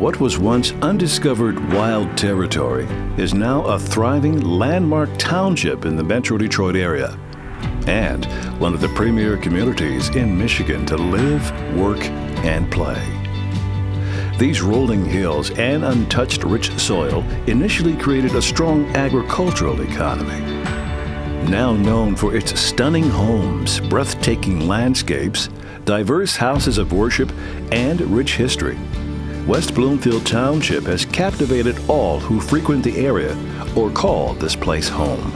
What was once undiscovered wild territory is now a thriving landmark township in the Metro Detroit area, and one of the premier communities in Michigan to live, work, and play. These rolling hills and untouched rich soil initially created a strong agricultural economy. Now known for its stunning homes, breathtaking landscapes, diverse houses of worship, and rich history, West Bloomfield Township has captivated all who frequent the area or call this place home.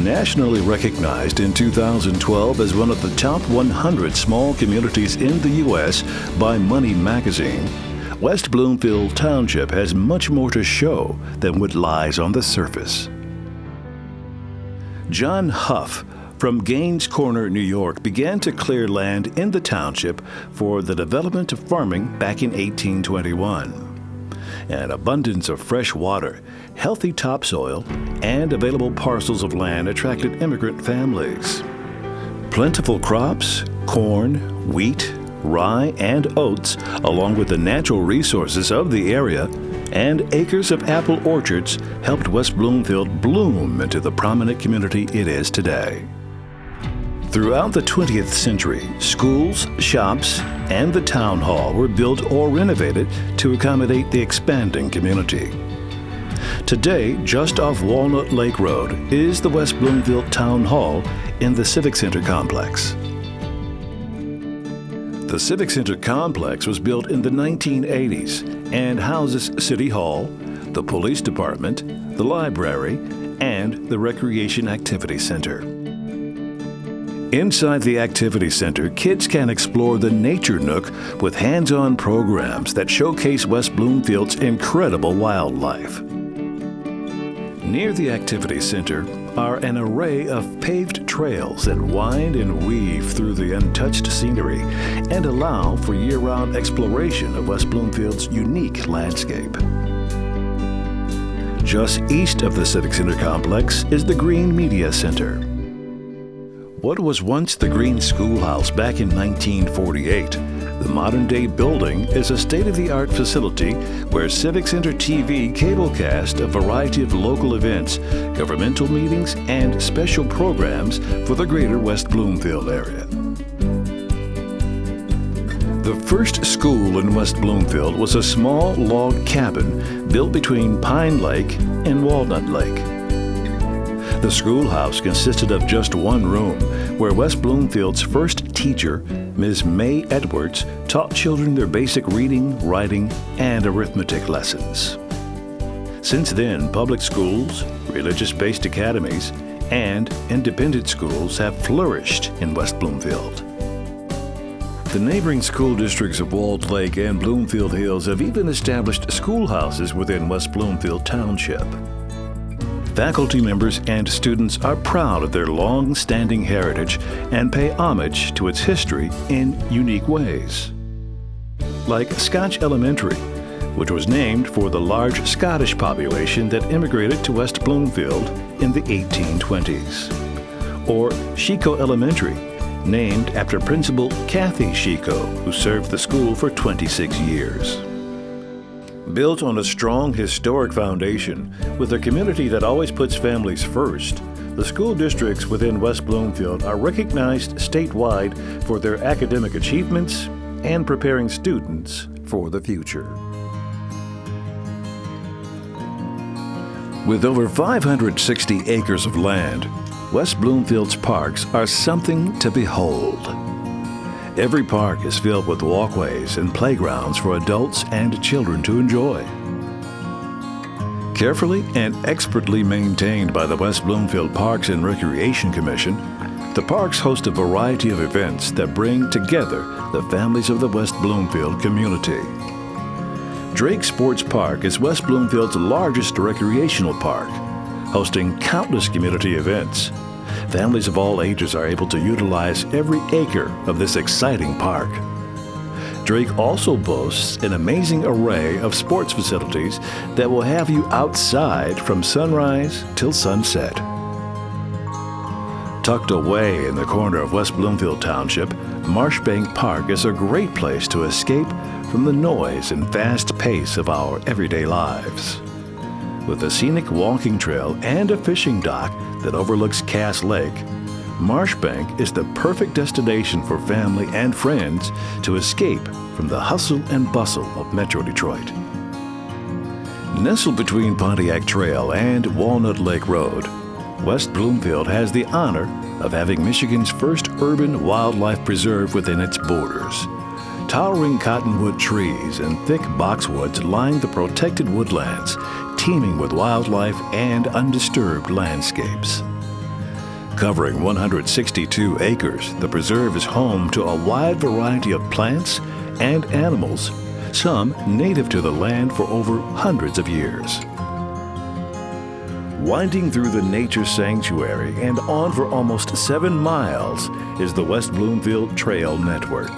Nationally recognized in 2012 as one of the top 100 small communities in the U.S. by Money magazine, West Bloomfield Township has much more to show than what lies on the surface. John Huff from Gaines Corner, New York, began to clear land in the township for the development of farming back in 1821. An abundance of fresh water, healthy topsoil, and available parcels of land attracted immigrant families. Plentiful crops, corn, wheat, rye, and oats, along with the natural resources of the area, and acres of apple orchards helped West Bloomfield bloom into the prominent community it is today. Throughout the 20th century, schools, shops, and the town hall were built or renovated to accommodate the expanding community. Today, just off Walnut Lake Road, is the West Bloomfield Town Hall in the Civic Center complex. The Civic Center complex was built in the 1980s and houses City Hall, the Police Department, the library, and the Recreation Activity Center. Inside the Activity Center, kids can explore the Nature Nook with hands-on programs that showcase West Bloomfield's incredible wildlife. Near the Activity Center are an array of paved trails that wind and weave through the untouched scenery and allow for year-round exploration of West Bloomfield's unique landscape. Just east of the Civic Center complex is the Green Media Center. What was once the Green Schoolhouse back in 1948, the modern-day building is a state-of-the-art facility where Civic Center TV cablecast a variety of local events, governmental meetings, and special programs for the Greater West Bloomfield area. The first school in West Bloomfield was a small log cabin built between Pine Lake and Walnut Lake. The schoolhouse consisted of just one room, where West Bloomfield's first teacher, Ms. May Edwards, taught children their basic reading, writing, and arithmetic lessons. Since then, public schools, religious-based academies, and independent schools have flourished in West Bloomfield. The neighboring school districts of Walled Lake and Bloomfield Hills have even established schoolhouses within West Bloomfield Township. Faculty members and students are proud of their long-standing heritage and pay homage to its history in unique ways. Like Scotch Elementary, which was named for the large Scottish population that immigrated to West Bloomfield in the 1820s. Or Chico Elementary, named after Principal Kathy Chico, who served the school for 26 years. Built on a strong historic foundation, with a community that always puts families first, the school districts within West Bloomfield are recognized statewide for their academic achievements and preparing students for the future. With over 560 acres of land, West Bloomfield's parks are something to behold. Every park is filled with walkways and playgrounds for adults and children to enjoy. Carefully and expertly maintained by the West Bloomfield Parks and Recreation Commission, the parks host a variety of events that bring together the families of the West Bloomfield community. Drake Sports Park is West Bloomfield's largest recreational park, hosting countless community events. Families of all ages are able to utilize every acre of this exciting park. Drake also boasts an amazing array of sports facilities that will have you outside from sunrise till sunset. Tucked away in the corner of West Bloomfield Township, Marshbank Park is a great place to escape, from the noise and fast pace of our everyday lives. With a scenic walking trail and a fishing dock that overlooks Cass Lake, Marshbank is the perfect destination for family and friends to escape from the hustle and bustle of Metro Detroit. Nestled between Pontiac Trail and Walnut Lake Road, West Bloomfield has the honor of having Michigan's first urban wildlife preserve within its borders. Towering cottonwood trees and thick boxwoods line the protected woodlands, teeming with wildlife and undisturbed landscapes. Covering 162 acres, the preserve is home to a wide variety of plants and animals, some native to the land for over hundreds of years. Winding through the nature sanctuary and on for almost 7 miles is the West Bloomfield Trail Network.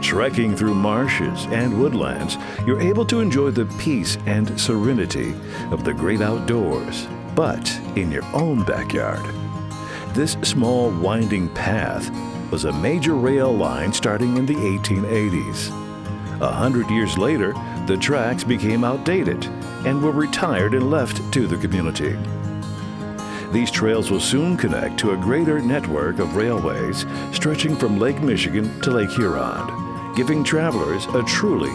Trekking through marshes and woodlands, you're able to enjoy the peace and serenity of the great outdoors, but in your own backyard. This small winding path was a major rail line starting in the 1880s. 100 years later, the tracks became outdated and were retired and left to the community. These trails will soon connect to a greater network of railways stretching from Lake Michigan to Lake Huron, giving travelers a truly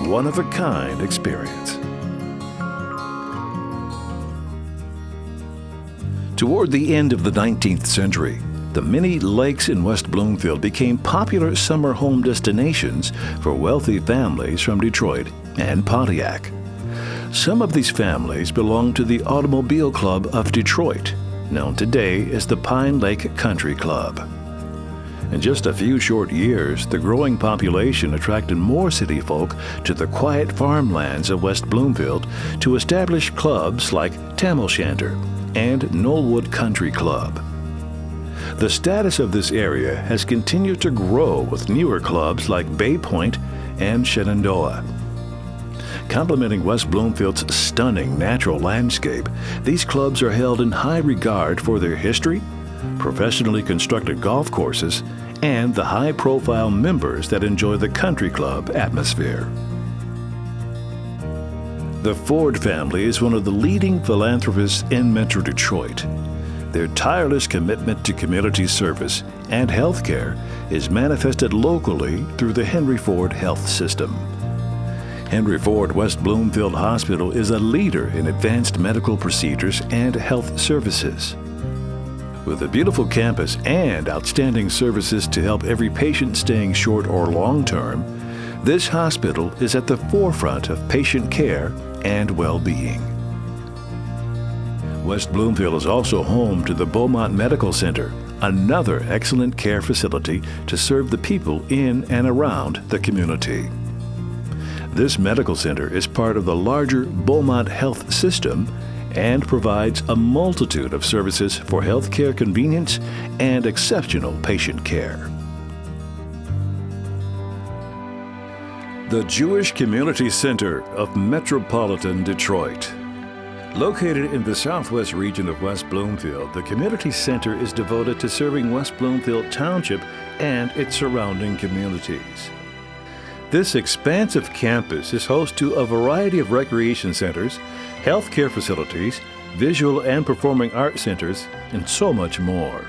one-of-a-kind experience. Toward the end of the 19th century, the many lakes in West Bloomfield became popular summer home destinations for wealthy families from Detroit and Pontiac. Some of these families belong to the Automobile Club of Detroit, known today as the Pine Lake Country Club. In just a few short years, the growing population attracted more city folk to the quiet farmlands of West Bloomfield to establish clubs like Tam O'Shanter and Knollwood Country Club. The status of this area has continued to grow with newer clubs like Bay Point and Shenandoah. Complementing West Bloomfield's stunning natural landscape, these clubs are held in high regard for their history, professionally constructed golf courses, and the high-profile members that enjoy the country club atmosphere. The Ford family is one of the leading philanthropists in Metro Detroit. Their tireless commitment to community service and health care is manifested locally through the Henry Ford Health System. Henry Ford West Bloomfield Hospital is a leader in advanced medical procedures and health services. With a beautiful campus and outstanding services to help every patient staying short or long-term, this hospital is at the forefront of patient care and well-being. West Bloomfield is also home to the Beaumont Medical Center, another excellent care facility to serve the people in and around the community. This medical center is part of the larger Beaumont Health System and provides a multitude of services for healthcare convenience and exceptional patient care. The Jewish Community Center of Metropolitan Detroit. Located in the southwest region of West Bloomfield, the Community Center is devoted to serving West Bloomfield Township and its surrounding communities. This expansive campus is host to a variety of recreation centers, healthcare facilities, visual and performing arts centers, and so much more.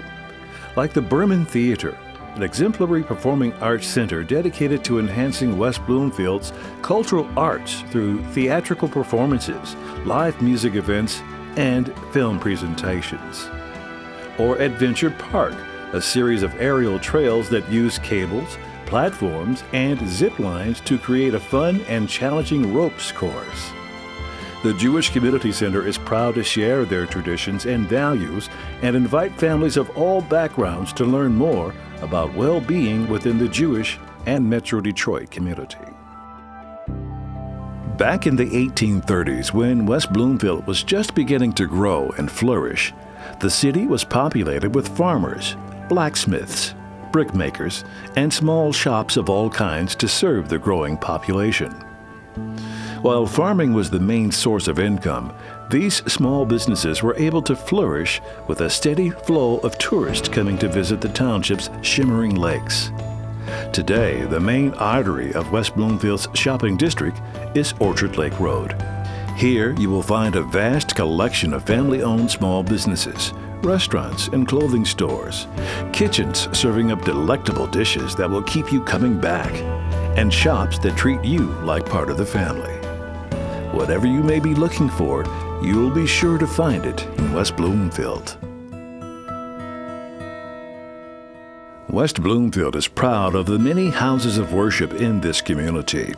Like the Berman Theater, an exemplary performing arts center dedicated to enhancing West Bloomfield's cultural arts through theatrical performances, live music events, and film presentations. Or Adventure Park, a series of aerial trails that use cables, platforms, and zip lines to create a fun and challenging ropes course. The Jewish Community Center is proud to share their traditions and values and invite families of all backgrounds to learn more about well-being within the Jewish and Metro Detroit community. Back in the 1830s, when West Bloomfield was just beginning to grow and flourish, the city was populated with farmers, blacksmiths, brickmakers, and small shops of all kinds to serve the growing population. While farming was the main source of income, these small businesses were able to flourish with a steady flow of tourists coming to visit the township's shimmering lakes. Today, the main artery of West Bloomfield's shopping district is Orchard Lake Road. Here, you will find a vast collection of family-owned small businesses, restaurants and clothing stores, kitchens serving up delectable dishes that will keep you coming back, and shops that treat you like part of the family. Whatever you may be looking for, you'll be sure to find it in West Bloomfield. West Bloomfield is proud of the many houses of worship in this community,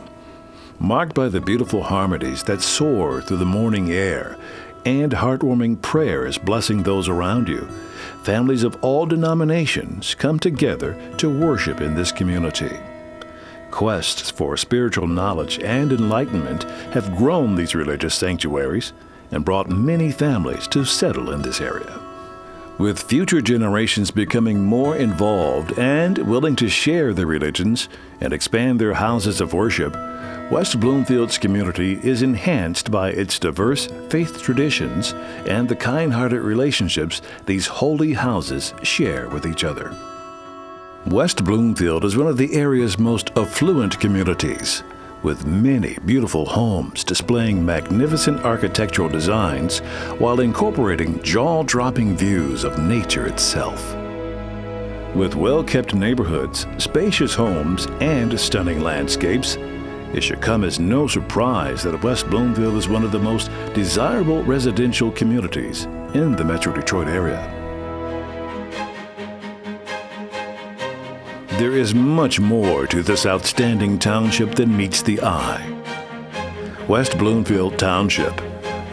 marked by the beautiful harmonies that soar through the morning air and heartwarming prayers blessing those around you. Families of all denominations come together to worship in this community. Quests for spiritual knowledge and enlightenment have grown these religious sanctuaries and brought many families to settle in this area. With future generations becoming more involved and willing to share their religions and expand their houses of worship, West Bloomfield's community is enhanced by its diverse faith traditions and the kind-hearted relationships these holy houses share with each other. West Bloomfield is one of the area's most affluent communities, with many beautiful homes displaying magnificent architectural designs while incorporating jaw-dropping views of nature itself. With well-kept neighborhoods, spacious homes, and stunning landscapes, it should come as no surprise that West Bloomfield is one of the most desirable residential communities in the Metro Detroit area. There is much more to this outstanding township than meets the eye. West Bloomfield Township,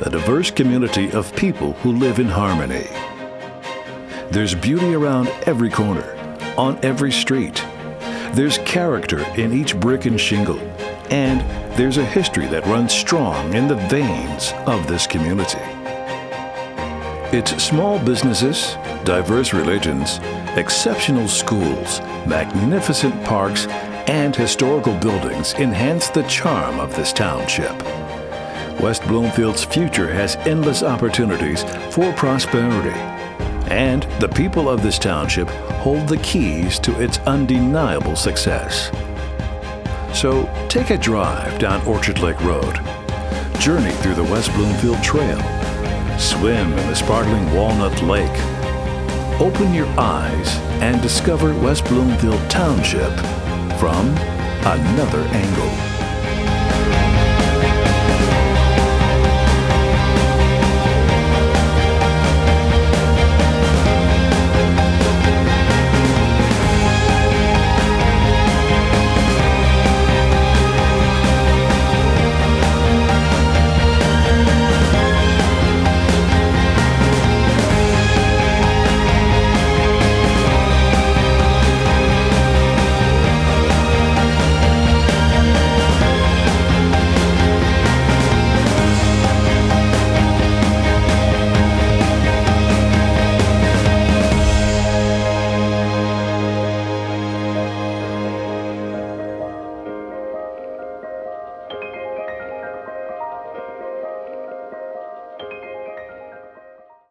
a diverse community of people who live in harmony. There's beauty around every corner, on every street. There's character in each brick and shingle, and there's a history that runs strong in the veins of this community. Its small businesses, diverse religions, exceptional schools, magnificent parks, and historical buildings enhance the charm of this township. West Bloomfield's future has endless opportunities for prosperity, and the people of this township hold the keys to its undeniable success. So take a drive down Orchard Lake Road, journey through the West Bloomfield Trail, swim in the sparkling Walnut Lake, open your eyes and discover West Bloomfield Township from another angle.